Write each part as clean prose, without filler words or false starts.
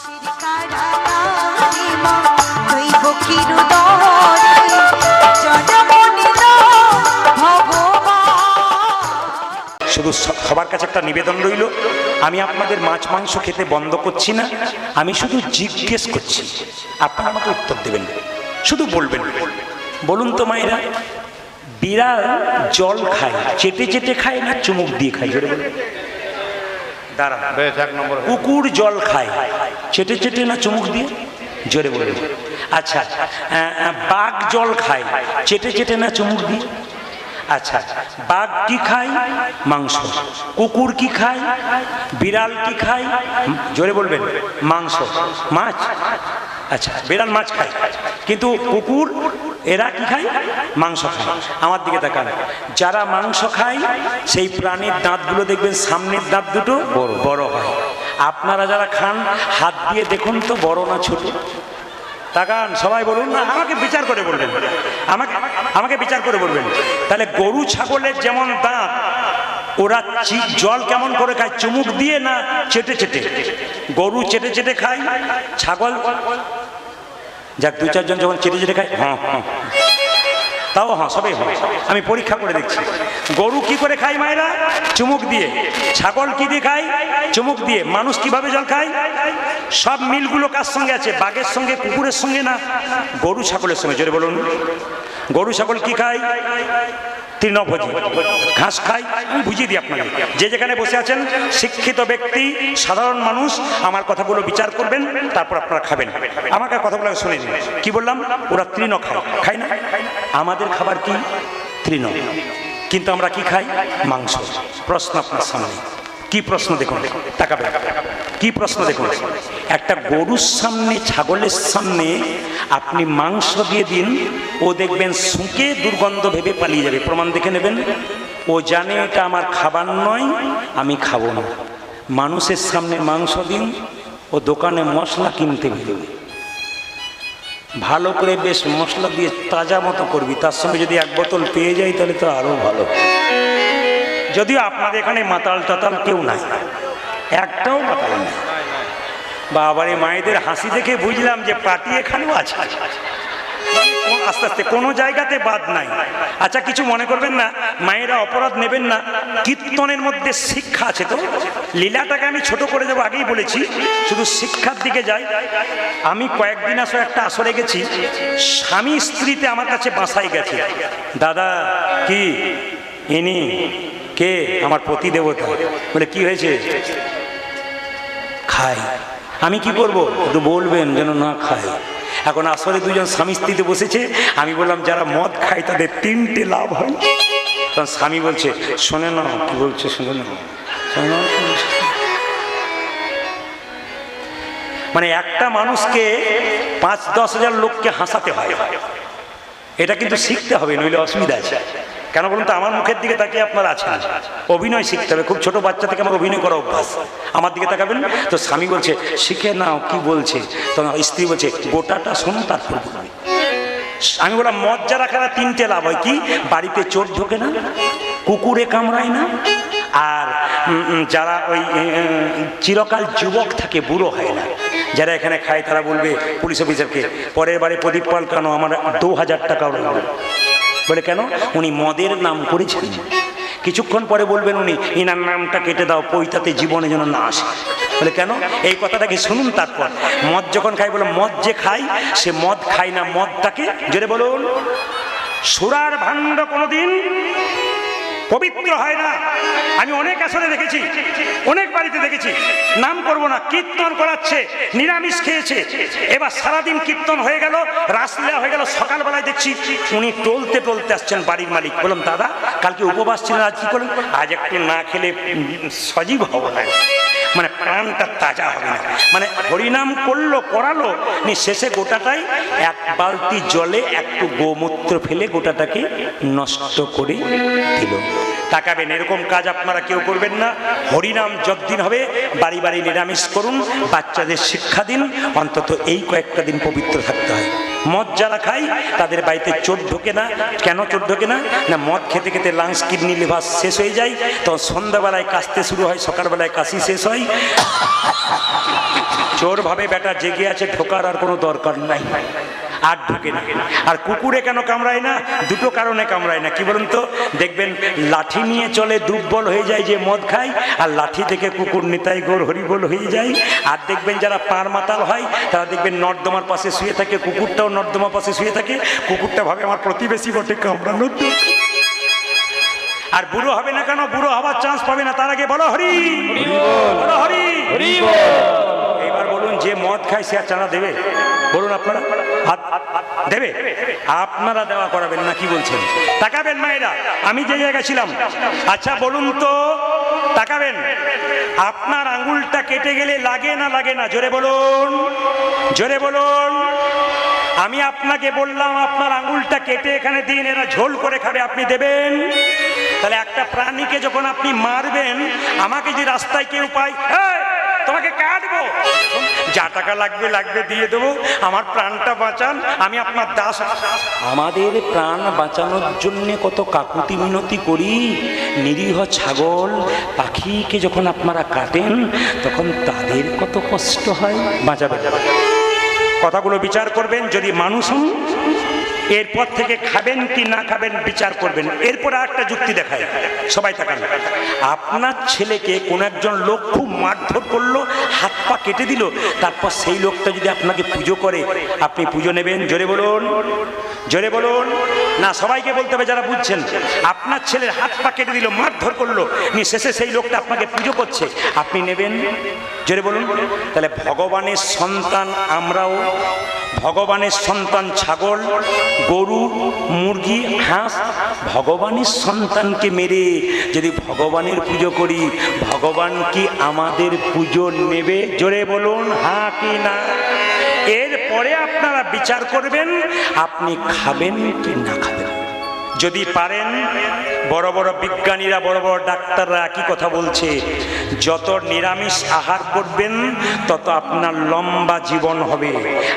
শুধু সবার কাছে একটা নিবেদন রইল, আমি আপনাদের মাছ মাংস খেতে বন্ধ করছি না, আমি শুধু জিজ্ঞেস করছি, আপনারা আমাকে উত্তর দেবেন, শুধু বলবেন। বলুন তো মায়েরা, বিড়াল জল খায় চেটে চেটে খায় না চুমুক দিয়ে খায়? জোরে বলুন। দাঁড়া, কুকুর জল খায় চেটে চেটে না চুমুক দিয়ে? জোরে বলুন। আচ্ছা, বাঘ জল খায় চেটে চেটে না চুমুক দিয়ে? আচ্ছা, বাঘ কি খায়? মাংস। কুকুর কি খায়? বিড়াল কি খায়? জোরে বলবেন। মাংস। মাছ? আচ্ছা, বিড়াল মাছ খায়, কিন্তু কুকুর এরা কি খায়? মাংস খায়। আমার দিকে তাকান, যারা মাংস খায় সেই প্রাণীর দাঁতগুলো দেখবেন সামনের দাঁত দুটো বড় হয়। আপনারা যারা খান হাত দিয়ে দেখুন তো বড় না ছোট? তাকান, সবাই বলুন না, আমাকে বিচার করে বলবেন, আমাকে বিচার করে বলবেন। তাহলে গরু ছাগলের যেমন দাঁত, ওরা জল কেমন করে খায়? চুমুক দিয়ে না চেটে চেটে? গরু চেটে চেটে খায়, ছাগল যাক দু চারজন যখন চেটে চেটে খায়, হ্যাঁ হ্যাঁ, তাও হ্যাঁ, সবাই হয়। আমি পরীক্ষা করে দেখছি। গরু কি করে খায় মায়েরা? চুমুক দিয়ে। ছাগল কি দিয়ে খায়? চুমুক দিয়ে। মানুষ কিভাবে জল খায়? সব মিলগুলো কার সঙ্গে আছে? বাঘের সঙ্গে, কুকুরের সঙ্গে না, গরু ছাগলের সঙ্গে। জোরে বলুন। গরু ছাগল কি খায়? তৃণভোজী, ঘাস খায়। আমি বুঝিয়ে দিই আপনাকে, যে যেখানে বসে আছেন শিক্ষিত ব্যক্তি, সাধারণ মানুষ, আমার কথাগুলো বিচার করবেন, তারপর আপনারা খাবেন। আমাকে কথাগুলো শুনে নিন। কি বললাম? ওরা তৃণ খায়, খায় না? আমাদের খাবার কি? তৃণ, কিন্তু আমরা কি খাই? মাংস। প্রশ্ন আপনার সামনে, কি প্রশ্ন দেখুন, তাকাবেন, কি প্রশ্ন দেখুন। একটা গরুর সামনে, ছাগলের সামনে আপনি মাংস দিয়ে দিন, ও দেখবেন শুঁকে দুর্গন্ধ ভেবে পালিয়ে যাবে। প্রমাণ দেখে নেবেন। ও জানে এটা আমার খাবার নয়, আমি খাবো না। মানুষের সামনে মাংস দিন, ও দোকানে মশলা কিনতে বেরোবে, ভালো করে বেশ মশলা দিয়ে তাজা মতো করবি, তার সঙ্গে যদি এক বোতল পেয়ে যাই তাহলে তো আরো ভালো। যদিও আপনাদের এখানে মাতাল টাতাল কেউ নাই, একটাও মাতাল নেই। বাবারে, মায়েদের হাসি দেখে বুঝলাম যে পার্টি এখানেও আছে। আস্তে আস্তে কোনো জায়গাতে বাদ নাই। আচ্ছা, কিছু মনে করবেন না, মায়েরা অপরাধ নেবেন না। কীর্তনের মধ্যে শিক্ষা আছে তো, লীলাটাকে আমি ছোট করে দেবো, আগেই বলেছি, শুধু শিক্ষার দিকে যাই। আমি কয়েকদিন আসলে একটা আসরে গেছি, স্বামী স্ত্রীতে আমার কাছে বাসায় গেছে। দাদা, কি ইনি কে? আমার পতি দেবতা। বলে কি হয়েছে? খাই। আমি কি করবো? একটু বলবেন যেন না খায়। এখন আসলে দুজন স্বামী স্ত্রীতে বসেছে, আমি বললাম যারা মদ খায় তাদের 3টে লাভ হয়। তখন স্বামী বলছে, শোনে না, কি বলছে শোনে না। মানে একটা মানুষকে 5-10 হাজার লোককে হাসাতে হয়, এটা কিন্তু শিখতে হবে, নইলে অসুবিধা আছে। কেন বলুন তো? আমার মুখের দিকে তাকিয়ে আপনারা আছেন, অভিনয় শিখতে হবে। খুব ছোট বাচ্চা থেকে আমার অভিনয় করা অভ্যাস। আমার দিকে তাকাবেন তো, স্বামী বলছে শিখে নাও, কি বলছে? তো স্ত্রী বলছে গোটাটা শোনো তারপর বলবে। আমি বললাম মদ যারা খায় 3টে লাভ হয়। কি? বাড়িতে চোর ঢোকে না, কুকুরে কামড়ায় না, আর যারা ওই চিরকাল যুবক থাকে, বুড়ো হয় না। যারা এখানে খায় তারা বলবে পুলিশ অফিসারকে, পরের বারে প্রদীপ পাল কেন আমার 2000 টাকা লাগবে। বলে কেন? উনি মদের নাম করেছেন। কিছুক্ষণ পরে বলবেন উনি, ইনার নামটা কেটে দাও, পৈতাতে জীবনে যেন না আসে। বলে কেন? এই কথাটাকে শুনুন। তারপর মদ যখন খায়, বলে মদ যে খায় সে মদ খায় না, মদটাকে, জোরে বলুন, সুরার ভাণ্ড কোনোদিন পবিত্র হয় না। আমি অনেক আসলে দেখেছি, অনেক বাড়িতে দেখেছি, নাম করব না, কীর্তন করাচ্ছে, নিরামিষ খেয়েছে, এবার সারাদিন কীর্তন হয়ে গেল, রাসলীলা হয়ে গেল, সকালবেলায় দেখছি উনি টলতে টলতে আসছেন, বাড়ির মালিক। বললাম দাদা, কালকে উপবাস ছিলেন, আজ কি করলেন? আজ একটু না খেলে সজীব হব না, মানে প্রাণটা তাজা হবে না। মানে হরিনাম করলো, করালো, শেষে গোটাটাই 1 বালতি জলে একটু গোমূত্র ফেলে গোটাটাকে নষ্ট করে দিল। তাকাবেন, এরকম কাজ আপনারা কেউ করবেন না। হরিনাম যতদিন হবে বাড়ি বাড়ি নিরামিষ করুন, বাচ্চাদের শিক্ষা দিন, অন্তত এই কয়েকটা দিন পবিত্র থাকতে হয়। মদ যারা খায় তাদের বাড়িতে চোর ঢোকে না। কেন চোর ঢোকে না? না, মদ খেতে খেতে লাংস, কিডনি, লিভার শেষ হয়ে যায়, তখন সন্ধ্যাবেলায় কাশতে শুরু হয়, সকালবেলায় কাশি শেষ হয়। চোর ভাবে বেটা জেগে আছে, ঢোকার আর কোনো দরকার নাই, আর ঢোকে না। আর কুকুরে কেন কামড়ায় না? দুটো কারণে কামড়ায় না। কি বলুন তো? দেখবেন লাঠি নিয়ে চলে দুর্বল হয়ে যায় যে মদ খায়, আর লাঠি থেকে কুকুর নিতাই গৌর হরিবোল হয়ে যায়। আর দেখবেন যারা পাড় মাতাল হয় তারা দেখবেন নর্দমার পাশে শুয়ে থাকে, কুকুরটাও নর্দমার পাশে শুয়ে থাকে। কুকুরটা ভাবে আমার প্রতিবেশী বটে, কামড়ানোর। আর বুড়ো হবে না কেন? বুড়ো হওয়ার চান্স পাবে না, তার আগে বলো হরি বলো, হরি। এবার বলুন, যে মদ খায় সে আর চাঁদা দেবে? বলুন আপনারা, হাত দেবে? আপনারা দেওয়া করাবেন না, কি বলছেন? তাকাবেন মায়েরা, আমি যে জায়গায় ছিলাম। আচ্ছা বলুন তো, তাকাবেন, আপনার আঙ্গুলটা কেটে গেলে লাগে না লাগে না? জোরে বলুন, জোরে বলুন। আমি আপনাকে বললাম আপনার আঙ্গুলটা কেটে এখানে দিন, এরা ঝোল করে খাবে, আপনি দেবেন? তাহলে একটা প্রাণীকে যখন আপনি মারবেন, আমাকে যে রাস্তায় কেউ পায়, তোমাকে কাটবো, যা টাকা লাগবে লাগবে দিয়ে দেবো, আমার প্রাণটা বাঁচান, আমি আপনার দাস। আমাদের প্রাণ বাঁচানোর জন্য কত কাকুতি মিনতি করি। নিরীহ ছাগল পাখিকে যখন আপনারা কাটেন, তখন তাদের কত কষ্ট হয়। বাঁচাবে, কথাগুলো বিচার করবেন। যদি মানুষ হন, এরপর থেকে খাবেন কি না খাবেন বিচার করবেন। এরপর একটা যুক্তি দেখায়, সবাই তাকান। আপনার ছেলেকে কোন একজন লোক খুব মারধর করলো, হাত পা কেটে দিল, তারপর সেই লোকটা যদি আপনাকে পুজো করে, আপনি পুজো নেবেন? জোরে বলুন, জোরে বলুন। না, সবাইকে বলতে হবে যারা বুঝছেন। আপনার ছেলের হাত পা কেটে দিল, মারধর করলো, শেষে সেই লোকটা আপনাকে পুজো করছে, আপনি নেবেন? জোরে বলুন। তাহলে ভগবানের সন্তান আমরাও, ভগবানের সন্তান ছাগল, গরু, মুরগি, হাঁস, ভগবানের সন্তানকে মেরে যদি ভগবানের পুজো করি, ভগবান কি আমাদের পুজো নেবে? জোরে বলুন, হ্যাঁ কি না? এরপরে আপনারা বিচার করবেন আপনি খাবেন কি না খাবেন। যদি পারেন, বড় বড় বিজ্ঞানীরা, বড় বড় ডাক্তাররা একই কথা বলছে, যত নিরামিষ আহার করবেন তত আপনার লম্বা জীবন হবে,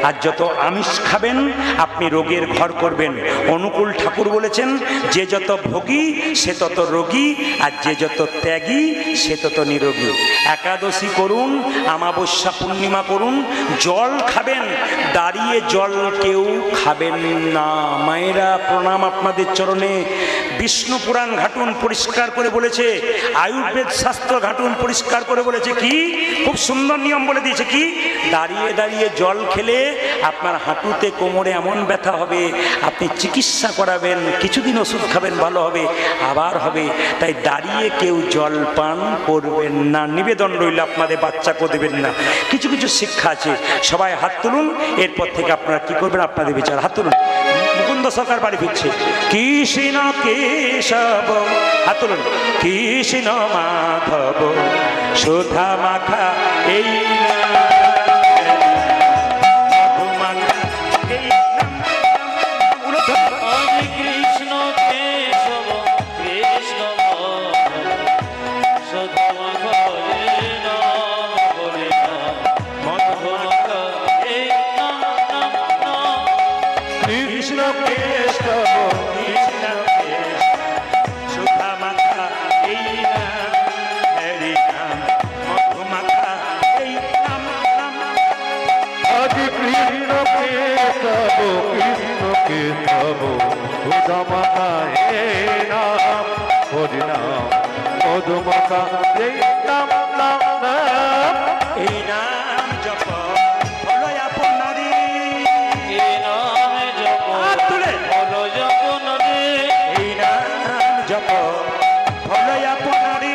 আর যত আমিষ খাবেন আপনি রোগের ঘর করবেন। অনুকূল ঠাকুর বলেছেন, যে যত ভোগী সে তত রোগী, আর যে যত ত্যাগী সে তত নিরোগী। একাদশী করুন, অমাবস্যা পূর্ণিমা করুন, জল খাবেন, দাঁড়িয়ে জল কেউ খাবেন না। মায়েরা প্রণাম আপনাদের চরণে। বিষ্ণু পুরাণ ঘাটুন, পরিষ্কার করে বলেছে। আয়ুর্বেদ শাস্ত্র ঘাটুন, পরিষ্কার করে বলেছে। কি খুব সুন্দর নিয়ম বলে দিয়েছে, কি দাঁড়িয়ে দাঁড়িয়ে জল খেলে আপনার হাঁটুতে কোমরে এমন ব্যথা হবে, আপনি চিকিৎসা করাবেন, কিছুদিন ওষুধ খাবেন, ভালো হবে, আবার হবে। তাই দাঁড়িয়ে কেউ জল পান করবেন না। নিবেদন রইল, আপনাদের বাচ্চাকেও দেবেন না। কিছু কিছু শিক্ষা আছে। সবাই হাত তুলুন, এরপর থেকে আপনারা কি করবেন আপনাদের বিচার। হাত তুলুন। মুকুন্দ সরকার বাড়ি ফিরছে। কৃষ্ণ কেশব, হাত তুলুন। কৃষ্ণ মাধব সুধা মাখা এই এই নাম জপ হলো আপন নারী, এই নাম জপ হলো আপন নারী, এই নাম জপ হলো আপন নারী।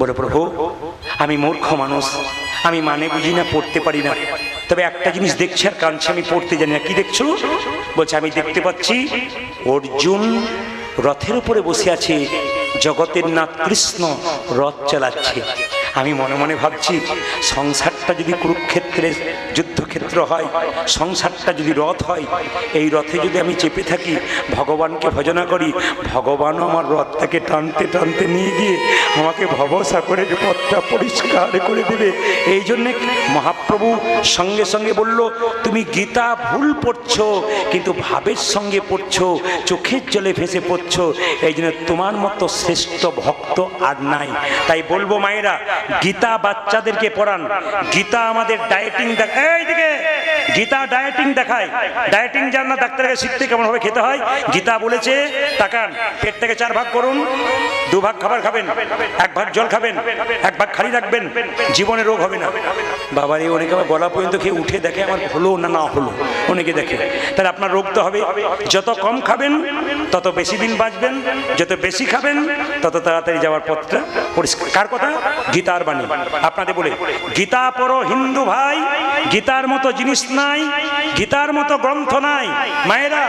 বলে, প্রভু আমি মূর্খ মানুষ, আমি মানে বুঝি না, পড়তে পারি না, তবে একটা জিনিস দেখছি আর কাঁদছি, আমি পড়তে জানি না। কি দেখছো? বলছে, আমি দেখতে পাচ্ছি অর্জুন রথের উপরে বসে আছে, জগতের নাথ কৃষ্ণ রথ চালাচ্ছে। আমি মনে মনে ভাবছি, সংসারটা যদি কুরুক্ষেত্রের যুদ্ধক্ষেত্র হয়, সংসারটা যদি রথ হয়, এই রথে যদি আমি চেপে থাকি, ভগবানকে ভজনা করি, ভগবানও আমার রথটাকে টানতে টানতে নিয়ে গিয়ে আমাকে ভবসাগরের পথটা পরিষ্কার করে দেবে। এই জন্যে মহাপ্রভু সঙ্গে সঙ্গে বলল, তুমি গীতা ভুল পড়ছো, কিন্তু ভাবের সঙ্গে পড়ছো, চোখের জলে ভেসে পড়ছো। এই জন্য তোমার মতো শ্রেষ্ঠ ভক্ত আর নাই। তাই বলবো মায়েরা, গীতা বাচ্চাদেরকে পড়ান। গীতা আমাদের ডায়েটিং দেখায়, এইদিকে গীতা ডায়েটিং দেখায়। ডায়েটিং জান না, ডাক্তারকে শিখতে কেমন ভাবে খেতে হয়। গীতা বলেছে, তাকান, পেটটাকে 4 ভাগ করুন, 2 ভাগ খাবার খাবেন, 1 ভাগ জল খাবেন, 1 ভাগ খালি রাখবেন, জীবনে রোগ হবে না। বাবারে, অনেকে আমার গলা পর্যন্ত খেয়ে উঠে দেখে আমার হলো না না হলো, অনেকে দেখে। তাহলে আপনার রোগ তো হবে। যত কম খাবেন তত বেশি দিন বাঁচবেন, যত বেশি খাবেন তত তাড়াতাড়ি যাওয়ার পথটা পরিষ্কার। কার কথা? গীতার বাণী। আপনাদের বলে, গীতা পড়ো হিন্দু ভাই, গীতার মতো জিনিস নাই, গীতার মতো গ্রন্থ নাই। মায়েরা,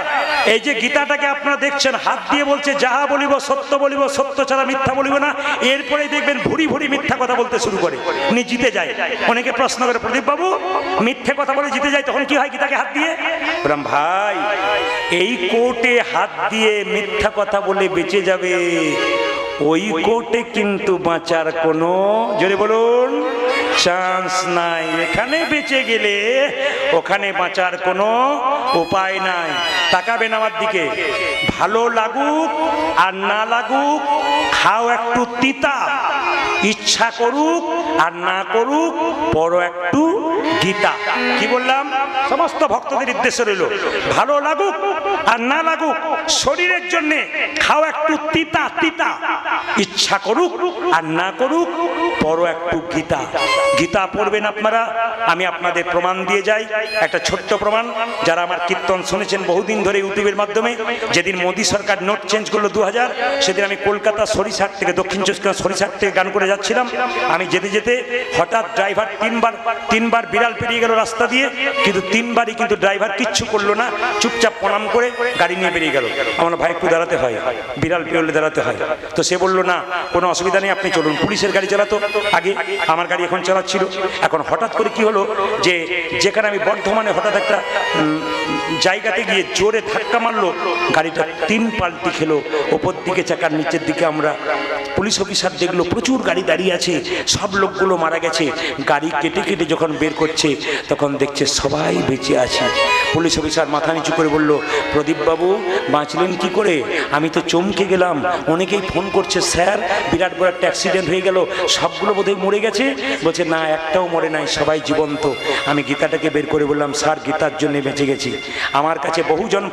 এই যে গীতাটাকে আপনারা দেখছেন, হাত দিয়ে বলছে যাহা বলিব সত্য বলিব, সত্য ছাড়া মিথ্যা বলিব না। এরপরে দেখবেন ভুরি ভুরি মিথ্যা কথা বলতে শুরু করে, উনি জিতে যায়। অনেকে প্রশ্ন করে, প্রদীপ বাবু মিথ্যে কথা বলে জিতে যায়, তখন কি হয় গীতাকে হাত দিয়ে? বললাম, ভাই এই কোর্টে হাত দিয়ে মিথ্যা কথা বলে বেঁচে যাবে, ওই কোর্টে কিন্তু বাঁচার কোনো, জোরে বলুন, চান্স নাই। এখানে বেঁচে গেলে ওখানে বাঁচার কোনো উপায় নাই। তাকাবেন আমার দিকে, ভালো লাগুক আর না লাগুক, খাও একটু তিতা, ইচ্ছা করুক আর না করুক, পড়ো একটু গীতা। কি বললাম? সমস্ত ভক্তদের উদ্দেশ্য রইল, ভালো লাগুক আর না লাগুক, শরীরের জন্য খাও একটু তিতা তিতা, ইচ্ছা করুক আর না করুক, পড়ো একটু গীতা। গীতা পড়বেন আপনারা। আমি আপনাদের প্রমাণ দিয়ে যাই, একটা ছোট্ট প্রমাণ। যারা আমার কীর্তন শুনেছেন বহুদিন ধরে ইউটিউবের মাধ্যমে, যেদিন মোদী সরকার নোট চেঞ্জ করলো 2000, সেদিন আমি কলকাতা সরিষাট থেকে, দক্ষিণ চব্বিশ পরগনা সরিষাট থেকে গান করে যাচ্ছিলাম। আমি যেতে যেতে হঠাৎ ড্রাইভার তিনবার বিড়াল পেরিয়ে গেল রাস্তা দিয়ে, কিন্তু 3বারই কিন্তু ড্রাইভার কিচ্ছু করলো না, চুপচাপ প্রণাম করে গাড়ি নিয়ে বেরিয়ে গেল। আমার ভাই, একটু দাঁড়াতে হয়, বিড়াল পেরোলে দাঁড়াতে হয়। তো সে বললো, না কোনো অসুবিধা নেই, আপনি চলুন। পুলিশের গাড়ি চালাতো আগে, আমার গাড়ি এখন চালাচ্ছিল। এখন হঠাৎ করে কি হলো, যে যেখানে আমি বর্ধমানে হঠাৎ একটা জায়গাতে গিয়ে জোরে ধাক্কা মারলো, গাড়িটা 3 পাল্টি খেলো, ওপর দিকে চাকার নিচের দিকে। আমরা পুলিশ অফিসার দেখলো প্রচুর গাড়ি দাঁড়িয়ে আছে, সব লোকগুলো মারা গেছে। গাড়ি কেটে কেটে যখন বের করছে, তখন দেখছে সবাই বেঁচে আছে। পুলিশ অফিসার মাথা নিচু করে বলল, প্রদীপ বাবু বাঁচলেন কি করে? আমি তো চমকে গেলাম, অনেকেই ফোন করছে, স্যার বিরাট বড় একটা অ্যাক্সিডেন্ট হয়ে গেল, সবগুলো বোধহয় মরে গেছে। বলছে, না একটাও মরে নাই, সবাই জীবন্ত। আমি গীতাটাকে বের করে বললাম, স্যার গীতার জন্য বেঁচে গেছি। আমার কাছে বহুজন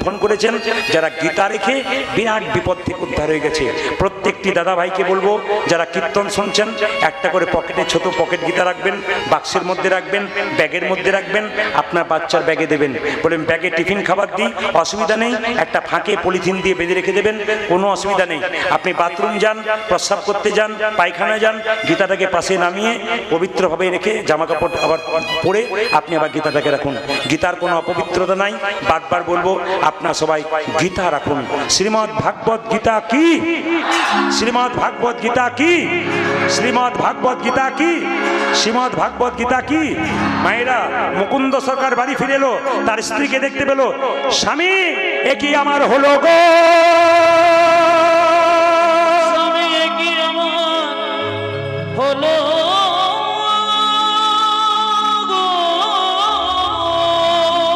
ফোন করেছেন, যারা গীতা রেখে বিরাট বিপদ থেকে উদ্ধার হয়ে গেছে। প্রত্যেকটি দাদা ভাইকে বলবো, যারা কীর্তন শুনছেন, একটা করে পকেটে, ছোট পকেট গীতা রাখবেন, বাক্সের মধ্যে রাখবেন, ব্যাগের মধ্যে রাখবেন, আপনার বাচ্চার ব্যাগে দেবেন। বলেন ব্যাগে টিফিন খাবার দিই, অসুবিধা নেই, একটা ফাঁকে পলিথিন দিয়ে বেঁধে রেখে দেবেন, কোনো অসুবিধা নেই। আপনি বাথরুম যান, প্রস্রাব করতে যান, পায়খানা যান, গীতাটাকে পাশে নামিয়ে পবিত্রভাবে রেখে জামা কাপড় আবার পরে আপনি আবার গীতাটাকে রাখুন। গীতার কোনো অপবিত্রতা নাই। বারবার বলবো, আপনারা সবাই গীতা রাখুন। শ্রীমদ্ ভাগবত গীতা কি? শ্রীমদ্ ভাগবত গীতা কি? শ্রীমদ্ ভাগবত গীতা কি? শ্রীমদ্ ভাগবত গীতা কি? মায়েরা, মুকুন্দ সরকার বাড়ি ফিরে এলো, তার স্ত্রীকে দেখতে পেল। স্বামী, এ কি আমার হলো গো? স্বামী, এ কি আমার হলো?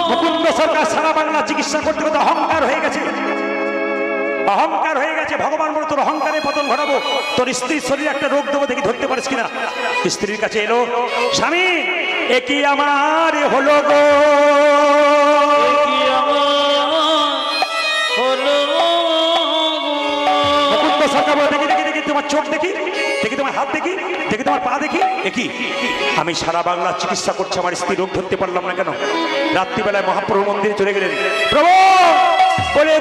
মুকুন্দ সরকার সারা বাংলা চিকিৎসা করতে করতে অহংকার হয়ে গেছে, অহংকার হয়ে গেছে। ভগবান বলে, তোর অহংকারে পতন ঘটাবো, তোর স্ত্রীর শরীরে একটা রোগ দেবো, দেখি ধরতে পারিস কিনা। স্ত্রীর কাছে এলো, স্বামী এ কি আমার হলো গো? মুকুন্দ সরকার বলে, দেখি দেখি দেখি, তোমার চোখ দেখি, দেখি তোমার হাত দেখি, দেখি তোমার পা দেখি। একই আমি সারা বাংলা চিকিৎসা করছি, আমার স্ত্রী রোগ ধরতে পারলাম না কেন? রাত্রিবেলায় মহাপ্রভু মন্দিরে চলে গেলেন। প্রভু বলে,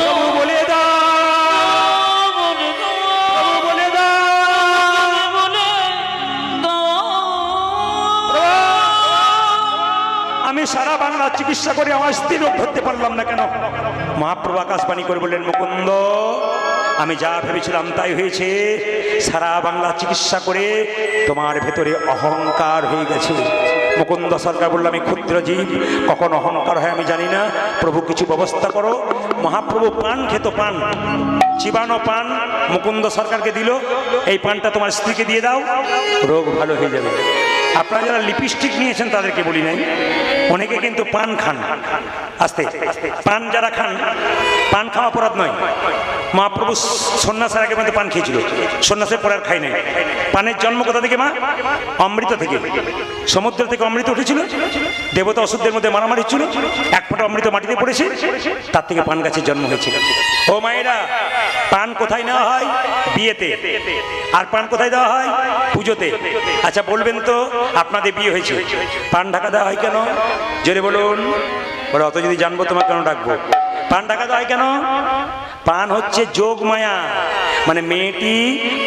প্রভু চিকিৎসা করে আমার স্ত্রী রোগ ধরতে পারলাম না কেন? মহাপ্রভু আকাশবাণী করে বললেন, মুকুন্দ, আমি যা ভেবেছিলাম তাই হয়েছে। সারা বাংলা চিকিৎসা করে তোমার ভেতরে অহংকার হয়ে গেছে। মুকুন্দ সরকার বলল, আমি ক্ষুদ্র জীব, কখন অহংকার হয় আমি জানি না, প্রভু কিছু ব্যবস্থা করো। মহাপ্রভু পান খেত, পান চিবানো পান মুকুন্দ সরকারকে দিল, এই পানটা তোমার স্ত্রীকে দিয়ে দাও, রোগ ভালো হয়ে যাবে। আপনারা যারা লিপস্টিক নিয়েছেন তাদেরকে বলি নাই, অনেকে কিন্তু পান খান। আস্তে পান যারা খান, পান খাওয়া অপরাধ নয়। মহাপ্রভু সন্ন্যাসের আগে মধ্যে পান খেয়েছিল, সন্ন্যাসের পরে আর খাই নাই। পানের জন্ম কোথা থেকে মা? অমৃত থেকে। সমুদ্র থেকে অমৃত উঠেছিল, দেবতা অসুরদের মধ্যে মারামারি ছিল, এক ফোঁটা অমৃত মাটিতে পড়েছে, তার থেকে পান গাছের জন্ম হয়েছিল। ও মায়েরা, পান কোথায় নেওয়া হয়? বিয়েতে। আর পান কোথায় দেওয়া হয়? পুজোতে। আচ্ছা বলবেন তো, আপনাদের বিয়ে হয়েছে, পান ঢাকা দেওয়া হয় কেন? জোরে বলুন। বলে, অত যদি জানবো তোমার কেন ডাকবো? পান ঢাকা দেওয়া হয় কেন? পান হচ্ছে যোগ মায়া, মানে মেয়েটি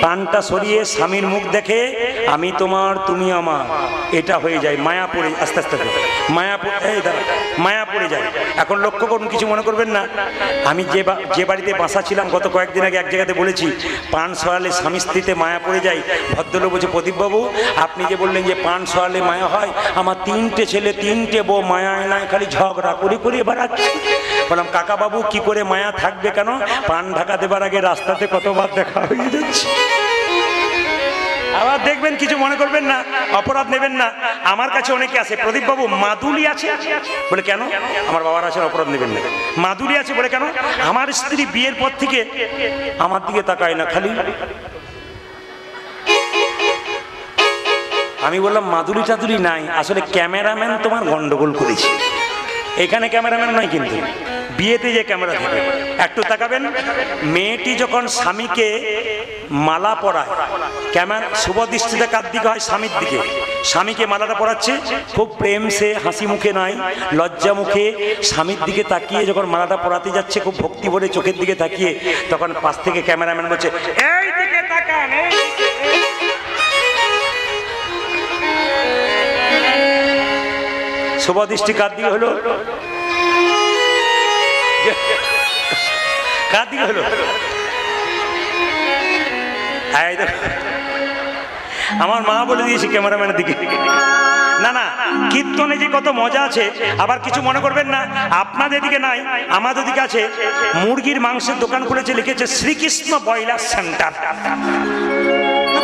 পানটা সরিয়ে স্বামীর মুখ দেখে আমি তোমার তুমি আমার, এটা হয়ে যায়, মায়া পড়ে আস্তে আস্তে মায়া পড়ে যায়। এখন লক্ষ্য করুন, কিছু মনে করবেন না, আমি যে বাড়িতে বাসা ছিলাম গত কয়েকদিন আগে এক জায়গাতে বলেছি, পান সরালে স্বামী স্ত্রীতে মায়া পড়ে যায়। ভদ্রলোক বলছে, প্রদীপবাবু আপনি যে বললেন যে পান সরালে মায়া হয়, আমার 3টে ছেলে 3টে বউ মায়ায় নাই খালি ঝগড়া করে করে বেড়াচ্ছে। বললাম, কাকা বাবু কি করে মায়া থাকবে কেন? পান ঢাকা দেবার আগে রাস্তাতে কতবার দেখা হয়ে যাচ্ছে। আবার দেখবেন, কিছু মনে করবেন না, অপরাধ নেবেন না। আমার কাছে অনেকে আছে, প্রদীপ বাবু মাদুলি আছে? বলে কেন? আমার বাবার আছে, অপরাধ নেবেন না। মাদুলি আছে বলে কেন? আমার স্ত্রী বিয়ের পর থেকে আমার দিকে তাকায় না, খালি। আমি বললাম, মাদুলি টাদুলি নাই, আসলে ক্যামেরাম্যান তোমার গন্ডগোল করেছে। এখানে ক্যামেরাম্যান নয়, কিন্তু বিয়েতে যে ক্যামেরা থাকে। একটু তাকাবেন, মেয়েটি যখন স্বামীকে মালা পরায়, ক্যামেরা শুভ দৃষ্টিতে কার দিকে হয়? স্বামীর দিকে। স্বামীকে মালাটা পরাচ্ছে, খুব প্রেম সে, হাসি মুখে নাই, লজ্জা মুখে স্বামীর দিকে তাকিয়ে যখন মালাটা পরাতে যাচ্ছে, খুব ভক্তি ভরে চোখের দিকে তাকিয়ে, তখন পাশ থেকে ক্যামেরাম্যান বলছে, এই দিকে তাকান। শুভ দৃষ্টি কার দিকে হলো? কার দিকে হলো? আমার মা বলে দিয়েছে ক্যামেরাম্যানের দিকে। না না, কীর্তনে যে কত মজা আছে। আবার কিছু মনে করবেন না, আপনাদের দিকে নাই, আমাদের দিকে আছে। মুরগির মাংসের দোকান খুলেছে, লিখেছে শ্রীকৃষ্ণ ব্রয়লার সেন্টার।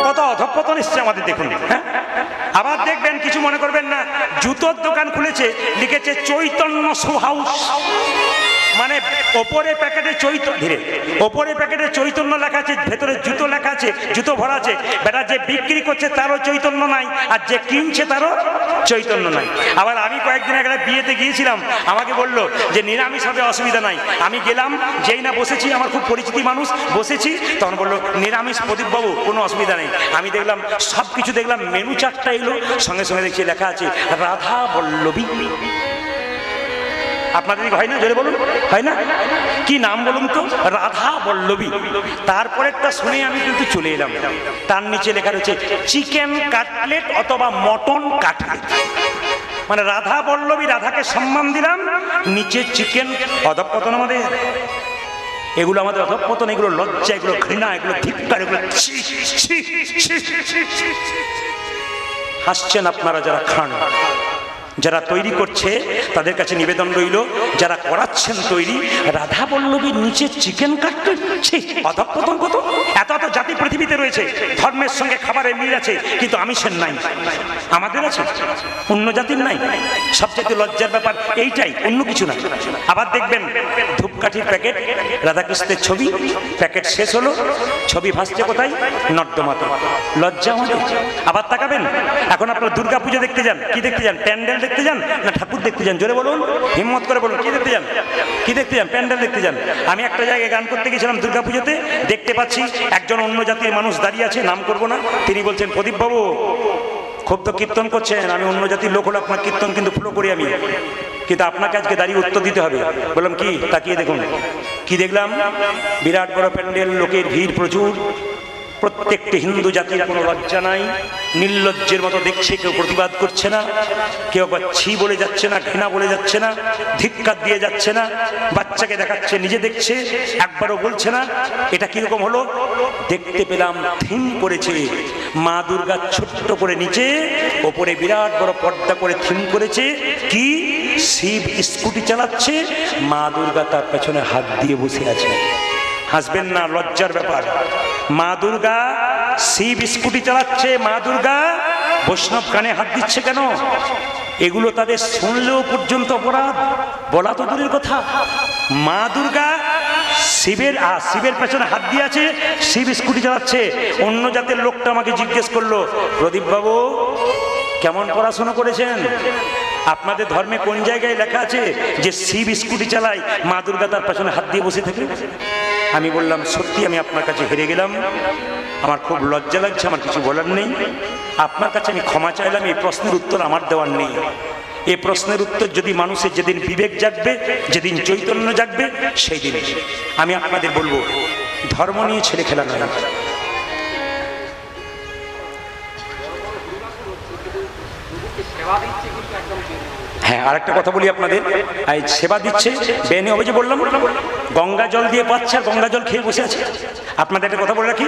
কত অধঃপতন এসছে আমাদের, দেখুন। হ্যাঁ, আবার দেখবেন, কিছু মনে করবেন না, জুতোর দোকান খুলেছে, লিখেছে চৈতন্য শু হাউস। মানে ওপরে প্যাকেটে ওপরে প্যাকেটে চৈতন্য লেখা আছে, ভেতরে জুতো লেখা আছে, জুতো ভরা আছে। বেটা যে বিক্রি করছে তারও চৈতন্য নাই, আর যে কিনছে তারও চৈতন্য নাই। আবার আমি কয়েকদিন আগে বিয়েতে গিয়েছিলাম, আমাকে বললো যে নিরামিষ হবে, অসুবিধা নাই। আমি গেলাম, যেই না বসেছি, আমার খুব পরিচিতি মানুষ, বসেছি, তখন বললো নিরামিষ প্রদীপবাবু, কোনো অসুবিধা নেই। আমি দেখলাম সব কিছু দেখলাম, মেনু চারটা এলো, সঙ্গে সঙ্গে দেখছি লেখা আছে রাধা বল্লভী। আপনাদের হয় না? জোরে বলুন, হয় না? কি নাম বলুন তো? রাধা বল্লভী। তারপরেরটা শুনে আমি কিন্তু চলে এলাম, তার নিচে লেখা রয়েছে চিকেন কাটলেট অথবা মটন কাটলেট। মানে রাধা বল্লভী, রাধাকে সম্মান দিলাম, নিচে চিকেন। অধঃপতন আমাদের, এগুলো আমাদের অধঃপতন, এগুলো লজ্জা, এগুলো ঘৃণা, এগুলো ধিক্কার, এগুলো হাসছেন আপনারা যারা খান। যারা তৈরি করছে তাদের কাছে নিবেদন রইল, যারা করাচ্ছেন তৈরি, রাধা বল্লভীর নিচে চিকেন কাটলেট। অধঃপতন কত! এত এত জাতি পৃথিবীতে রয়েছে, ধর্মের সঙ্গে খাবারের মিল আছে, কিন্তু আমিষের নাই। আমাদের আছে, অন্য জাতির নাই। সবচেয়ে লজ্জার ব্যাপার এইটাই, অন্য কিছু না। আবার দেখবেন ধূপকাঠির প্যাকেট, রাধাকৃষ্ণের ছবি, প্যাকেট শেষ হলো, ছবি ভাসছে কোথায়? নর্দমাতে। লজ্জা আমাদের। আবার তাকাবেন, এখন আপনারা দুর্গা পুজো দেখতে যান, কি দেখতে যান? প্যান্ডেল দেখতে যান না ঠাকুর দেখতে যান? জোরে বলুন, হিম্মত করে বলুন, কি দেখতে যান? কি দেখতে যান? প্যান্ডেল দেখতে যান। আমি একটা জায়গায় গান করতে গেছিলাম দুর্গা পুজোতে, দেখতে পাচ্ছি একজন অন্য জাতির মানুষ দাঁড়িয়ে আছে, নাম করবো না। তিনি বলছেন, প্রদীপ বাবু খুব তো কীর্তন করছেন, আমি অন্য জাতির লোক হলো, আপনার কীর্তন কিন্তু ফলো করি আমি, কিন্তু আপনাকে আজকে দাঁড়িয়ে উত্তর দিতে হবে। বললাম কি? তাকিয়ে দেখুন। কি দেখলাম? বিরাট বড় প্যান্ডেল, লোকের ভিড় প্রচুর। প্রত্যেকটি হিন্দু জাতির কোনো লজ্জা নাই, নির্লজ্জের মতো দেখছে, কেউ প্রতিবাদ করছে না, কেউ আবার ছি বলে যাচ্ছে না, ঘৃণা বলে যাচ্ছে না, ধিক্কার দিয়ে যাচ্ছে না, বাচ্চাকে দেখাচ্ছে, নিজে দেখছে, একবারও বলছে না এটা কিরকম হলো। দেখতে পেলাম থিম করেছে মা দুর্গা, ছোট্ট করে নিচে, ওপরে বিরাট বড় পর্দা করে থিম করেছে কি, শিব স্কুটি চালাচ্ছে, মা দুর্গা তার পেছনে হাত দিয়ে বসে আছে। হাসবেন না, লজ্জার ব্যাপার। মা দুর্গা শিব স্কুটি চালাচ্ছে, মা দুর্গা বৈষ্ণব কানে হাত দিচ্ছে কেন? এগুলো তাদের শুনলেও পর্যন্ত অপরাধ, বলা তো দূরের কথা। মা দুর্গা শিবের পেছনে হাত দিয়ে আছে, শিব স্কুটি চালাচ্ছে। অন্য জাতের লোকটা আমাকে জিজ্ঞেস করলো, প্রদীপ বাবু কেমন পড়াশোনা করেছেন? আপনাদের ধর্মে কোন জায়গায় লেখা আছে যে শিব স্কুটি চালায়, মা দুর্গা তার পেছনে হাত দিয়ে বসে থাকে? আমি বললাম সত্যি আমি আপনার কাছে হেরে গেলাম, আমার খুব লজ্জা লাগছে, আমার কিছু বলার নেই, আপনার কাছে আমি ক্ষমা চাইলাম। এই প্রশ্নের উত্তর আমার দেওয়ার নেই। এই প্রশ্নের উত্তর যদি মানুষের যেদিন বিবেক জাগবে, যেদিন চৈতন্য জাগবে, সেই দিন আমি আপনাদের বলবো ধর্ম নিয়ে ছেলে খেলা নয়। হ্যাঁ, আরেকটা কথা বলি আপনাদের, এই সেবা দিচ্ছে বেনে হবে যে বললাম, গঙ্গা জল দিয়ে পাচ্ছে আর গঙ্গা জল খেয়ে বসে আছে। আপনাদের একটা কথা বলে রাখি,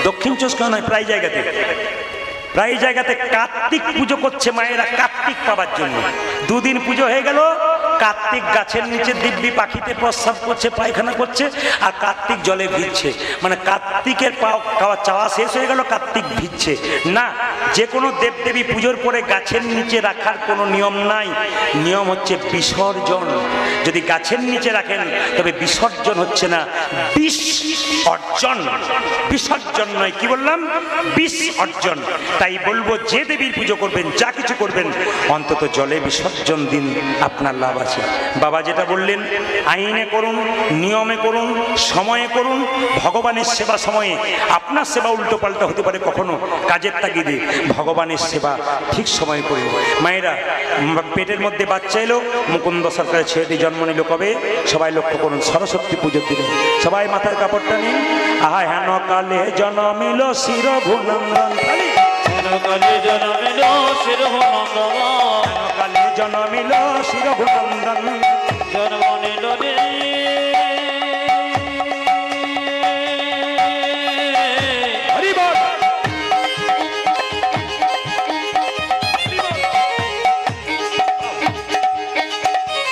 দক্ষিণ চব্বিশ পরগনা নয়, প্রায় জায়গাতে কার্তিক পুজো করছে মায়েরা, কার্তিক পাবার জন্য। দুদিন পুজো হয়ে গেল, কার্তিক গাছের নিচে দিব্যি পাখিতে প্রস্রাব করছে, পায়খানা করছে, আর কার্তিক জলে ভিজছে। মানে কার্তিকের চাওয়া শেষ হয়ে গেল, কার্তিক ভিজছে না। যে কোনো দেবদেবী পুজোর পরে গাছের নিচে রাখার কোনো নিয়ম নাই, নিয়ম হচ্ছে বিসর্জন। যদি গাছের নিচে রাখেন তবে বিসর্জন হচ্ছে না, বিষ অর্জন। বিসর্জন নয়, কি বললাম, বিষ অর্জন। তাই বলবো যে দেবীর পুজো করবেন, যা কিছু করবেন, অন্তত জলে বিসর্জন দিন, আপনার লাভ আছে। বাবা যেটা বললেন, আইনে করুন, নিয়মে করুন, সময়ে করুন। ভগবানের সেবা সময়ে, আপনার সেবা উল্টো পাল্টা হতে পারে কখনো কাজের তাগিদে, ভগবানের সেবা ঠিক সময়ে করুন। মায়েরা, পেটের মধ্যে বাচ্চা এলো, মুকুন্দ সরকারের ছেলেটি জন্ম নিল কবে? সবাই লক্ষ্য করুন, সরস্বতী পুজোর দিনে। সবাই মাথার কাপড়টা নিন। আহা হেন কালে জন্মিল শিরভুনন্দন, কালে জন্মিল শিরভুনন্দন, কালে জন্মিল শিরভুনন্দন, জন্ম নিল রে হরি বল।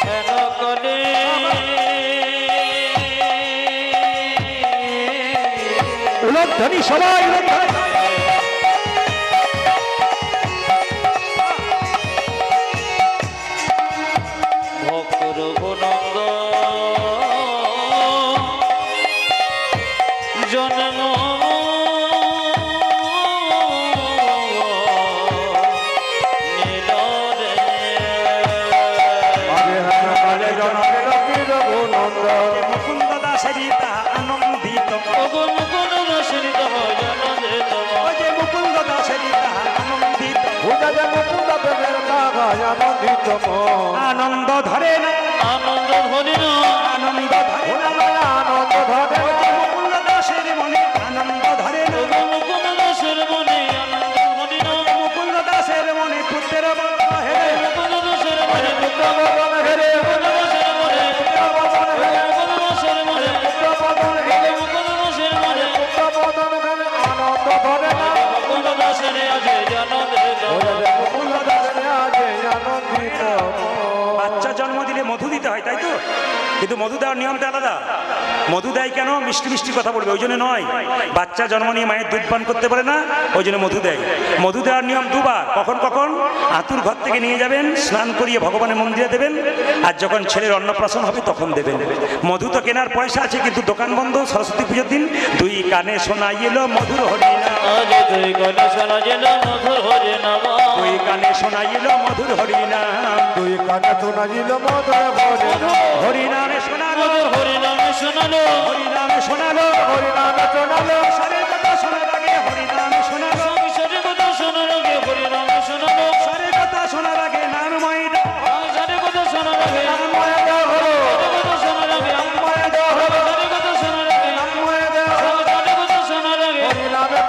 হেন কালে উলধ্বনি, সবাই উলধ্বনি। জন্ম নিল রে মুকুন্দ দাসেরি তাহা আনন্দিত, মুকুন্দ দাসেরি তাহা আনন্দিত, মুকুন্দ দাসেরি তাহা আনন্দিত, আনন্দ ধরে না, আনন্দ ধরে না, আনন্দ ধরে না, আনন্দ ধরে মুকুন্দ দাসের মনে আনন্দ ধরে না, মুকুন্দ দাসের মনে আনন্দ ধরে না, মুকুন্দ দাসের মনে পুত্রের বদন হেরে, মুকুন্দ দাসের মনে পুত্র বদন হেরে, মুকুন্দ দাসের মনে পুত্র বদন হেরে, মুকুন্দ দাসের মনে পুত্র বদন হেরে, মুকুন্দ দাসের মনে পুত্র বদন হেরে, আনন্দ ধরে না, মুকুন্দ দাসের আজে আনন্দিত, মুকুন্দ দাসের আজে আনন্দিত। বাচ্চা জন্ম দিলে মধু দিতে হয়, তাই তো? কিন্তু মধু দেওয়ার নিয়মটা আলাদা। মধু দেয় কেন? মিষ্টি মিষ্টি কথা বলবে, ওই জন্য নয়। বাচ্চা জন্ম নিয়ে মায়ের দুধ পান করতে পারে না, ওই জন্য মধু দেয়। মধু দেওয়ার নিয়ম দুবার। কখন কখন? আতুর ঘর থেকে নিয়ে যাবেন, স্নান করিয়ে ভগবানের মন্দিরে দেবেন, আর যখন ছেলের অন্নপ্রাশন হবে তখন দেবেন। মধু তো কেনার পয়সা আছে, কিন্তু দোকান বন্ধ সরস্বতী পুজোর দিন। দুই কানে শোনাই এলো মধুর হরিনাম, দুই কানে শোনা গেল মধুর হরিনাম, দুই কানে শোনাই এলো মধুর হরিনাম, দুই কানে শোনাইল মধুর হরিনামে শোনালো, হরিনামে শোনালো, হরিনামে শোনালো, হরিনামে শোনালো, সারের কথা শোনার আগে হরিনামে শোনালো, সংসারের কথা শোনার আগে হরিনামে শোনালো, সারের কথা শোনার আগে নামময় দাও, সংসারের কথা শোনার আগে নামময় দাও হলো, কথা শোনার আগে নামময় দাও হলো, সংসারের কথা শোনার আগে নামময় দাও হলো, সংসারের কথা শোনার আগে হরিনামে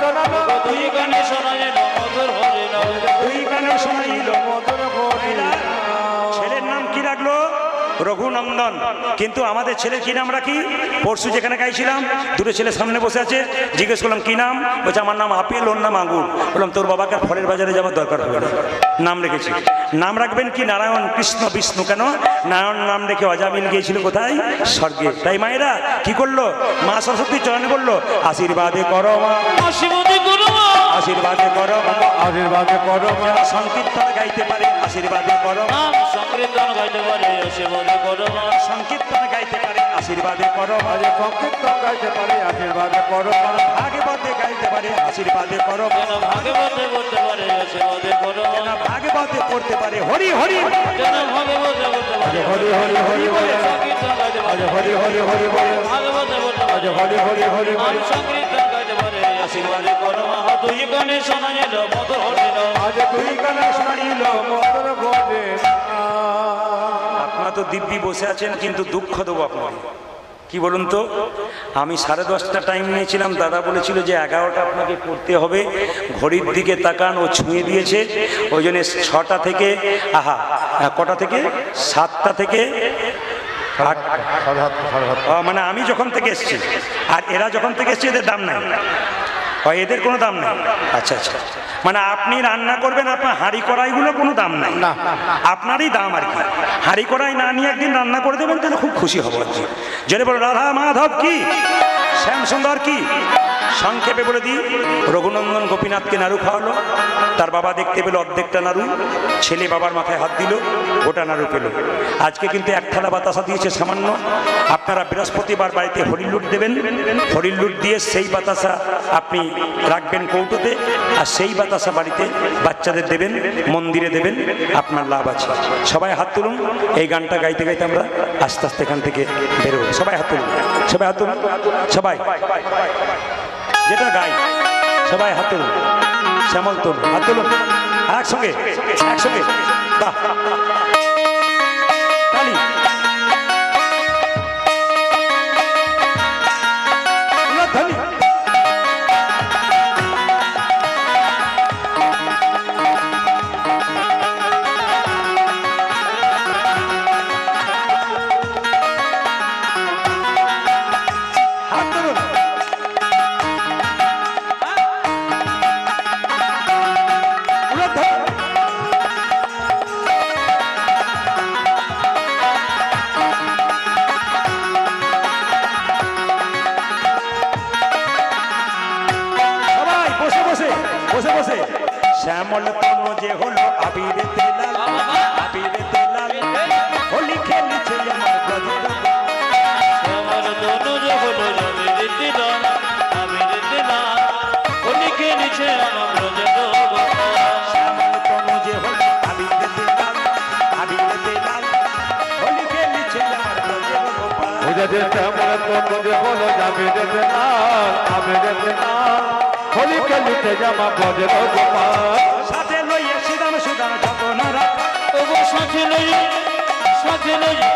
রঘুনন্দন। কিন্তু আমাদের ছেলে কি নাম রাখি? পরশু যেখানে গাইছিলাম দুটো ছেলে সামনে বসে আছে, জিজ্ঞেস করলাম কি নাম, বলছে আমার নাম আপেল, ওর নাম আঙ্গুর। বললাম তোর বাবাকে ফলের বাজারে যাওয়ার দরকার হবে না, নাম রেখেছি। নাম রাখবেন কি? নারায়ণ, কৃষ্ণ, বিষ্ণু। কেন? নারায়ণ নাম রেখে অজামিল গিয়েছিল কোথায়? স্বর্গে। তাই মায়েরা কি করলো? মা সরস্বতী চরণে বললো আশীর্বাদে করো মা, আশীর্বাদে করো মা, আশীর্বাদে করো মা, আশীর্বাদে করো মা। যারা সংকীর্তন গাইতে পারে আশীর্বাদে করো মা, নাম সংকীর্তন গাইতে পারে আশীর্বাদে করো মা, সংকীর্তন গাইতে পারে আশীর্বাদে করো মা, আজ সংকীর্তন গাইতে পারি আশীর্বাদে করো মা। ভাগবতে গাইতে পারে আশীর্বাদে করো মা, যেন ভাগবতে করতে পারে আশীর্বাদে করো মা, ভাগবতে পড়তে পারে হরি হরি, যেন ভাগবতে করতে পারে হরি হরি হরি বলে, সংকীর্তন গাইতে আজ পারে হরি হরি হরি বলে, ভাগবতে করতে আজ পারে হরি হরি হরি নাম বলে। সংকীর্তন গাইতে পারে আশীর্বাদে করো মা। তুই গানে শোনা যেন মত হরিল, আজ তুই গানে শোনাইল মতর বলে। আপনারা তো দিব্যি বসে আছেন, কিন্তু দুঃখ দেবো আপনাকে। কি বলুন তো, আমি 10:30টা টাইম নিয়েছিলাম, দাদা বলেছিল যে 11টা আপনাকে করতে হবে। ঘড়ির দিকে তাকান, ও ছুঁয়ে দিয়েছে। ওই জন্য 6টা থেকে কটা থেকে 7টা থেকে মানে আমি যখন থেকে এসছি আর এরা যখন থেকে এসছে এদের দাম নাই, এদের কোনো দাম নেই। আচ্ছা আচ্ছা, মানে আপনি রান্না করবেন, আপনার হাঁড়ি কড়াইগুলো কোনো দাম নাই, আপনারই দাম আর কি। হাঁড়ি কড়াই না নিয়ে একদিন রান্না করে দেবেন, তাহলে খুব খুশি হব আর কি। যদি বলো রাধা মাধব কি, শ্যাম সুন্দর কি, সংক্ষেপে বলে দিই, রঘুনন্দন গোপীনাথকে নাড়ু খাওয়ালো, তার বাবা দেখতে পেল অর্ধেকটা নাড়ু, ছেলে বাবার মাথায় হাত দিল, গোটা নাড়ু পেল। আজকে কিন্তু এক থালা বাতাসা দিয়েছে সামান্য। আপনারা বৃহস্পতিবার বাড়িতে হরির লুট দেবেন, হরির লুট দিয়ে সেই বাতাসা আপনি রাখবেন কৌটোতে, আর সেই বাতাসা বাড়িতে বাচ্চাদের দেবেন, মন্দিরে দেবেন, আপনার লাভ আছে। সবাই হাত তুলুন, এই গানটা গাইতে গাইতে আমরা আস্তে আস্তে এখান থেকে বেরোবো। সবাই হাত তুলুন, সবাই হাত তুলুন, সবাই যেটা গাই সবাই হাত তুলুন, শ্যামল তুলুন, হাত তুলুন একসঙ্গে একসঙ্গে, বাহ তালি। ধ্বনি। হাত তুলুন। সবাই বসে বসে বসে বসে, শ্যামল তনু যে হলো আবিরে তেলাল, আবিরে তেলাল, হোলি খেলেছে আমার ব্রজের আমার দনু যে হলো আমি দিতে না, আমি দিতে না, হোলি খেলেছে আমার ব্রজের গোপাল। শ্যামল তনু যে হলো আবিরে তেলাল, আবিরে তেলাল, হোলি খেলেছে আমার ব্রজের গোপাল। বুঝেছে শ্যামল তনু বলো যাবে দেবে না, যাবে দেবে না, হোলি খেলিতে জামা বজর গোপাল। সাথে লইয়ে সুদাম সুদাম যত না রাখা, ওগো সাথে লইয়ে, সাথে লইয়ে,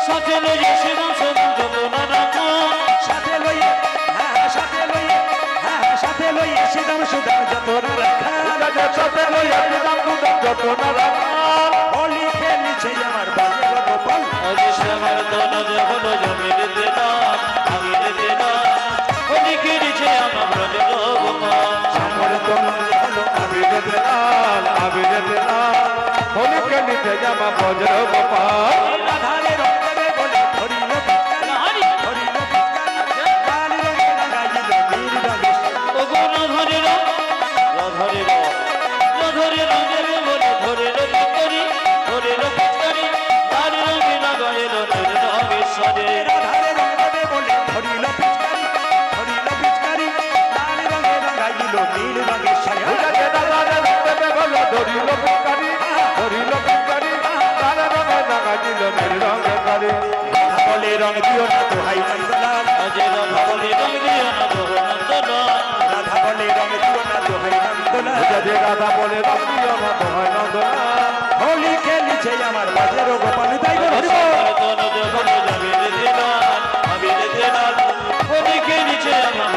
সাথে লইয়ে সেরম সেরম যত না রাখো, সাথে লইয়ে, হ্যাঁ সাথে লইয়ে, হ্যাঁ সাথে লইয়ে সুদাম সুদাম যত না রাখা, সাথে লইয়া দিলাম দুদম যত না রাখা। হোলি খেলেছে আমার ব্রজের গোপাল। আগে শ্যামার দনু যে হলো আমি দিতে না, আমি দিতে না, হোলি খেলেছে আমার ব্রজের গোপাল। শ্যামল তনু যে হলো আবিরে তেলাল, আবিরে তেলাল, হোলি খেলিতে জামা বজর গোপাল। রাধারে রং দেবে বলে ধরিল পিচকারি, ধরিল পিচকারি, লাল রঙে রাঙাইল নীল রঙে। ওগো রাধারে রং, রাধারে রং, রাধারে রং দেবে বলে ধরিল পিচকারি, ধরিল পিচকারি, লাল রঙে লাগাইল নীল রঙের সাথে। রাধারে রং দেবে বলে ধরিল পিচকারি, ধরিল পিচকারি, লাল রঙে রাঙাইল নীল রঙের ছায়া। বুঝেছে দাদারে দেবে বলো ধরিল পিচকারি, ধরিল পিচকারি, লাল রঙে লাগাইল নীল রঙের কালি। রাধা বলে রং দিও না দোহাই নন্দলাল, আজ রাধা বলে রং দিও না গো নন্দলাল, রাধা বলে রং দিও না দোহাই নন্দলাল। বুঝেছে রাধা বলে রামিও না তোমায় নন্দনা। হোলি খেলেছে আমার ব্রজের গোপাল। তাই বল হরি বল। শ্যামার দনু যে হলো আমি দিতে না, আমি দিতে না, হোলি খেলেছে আমার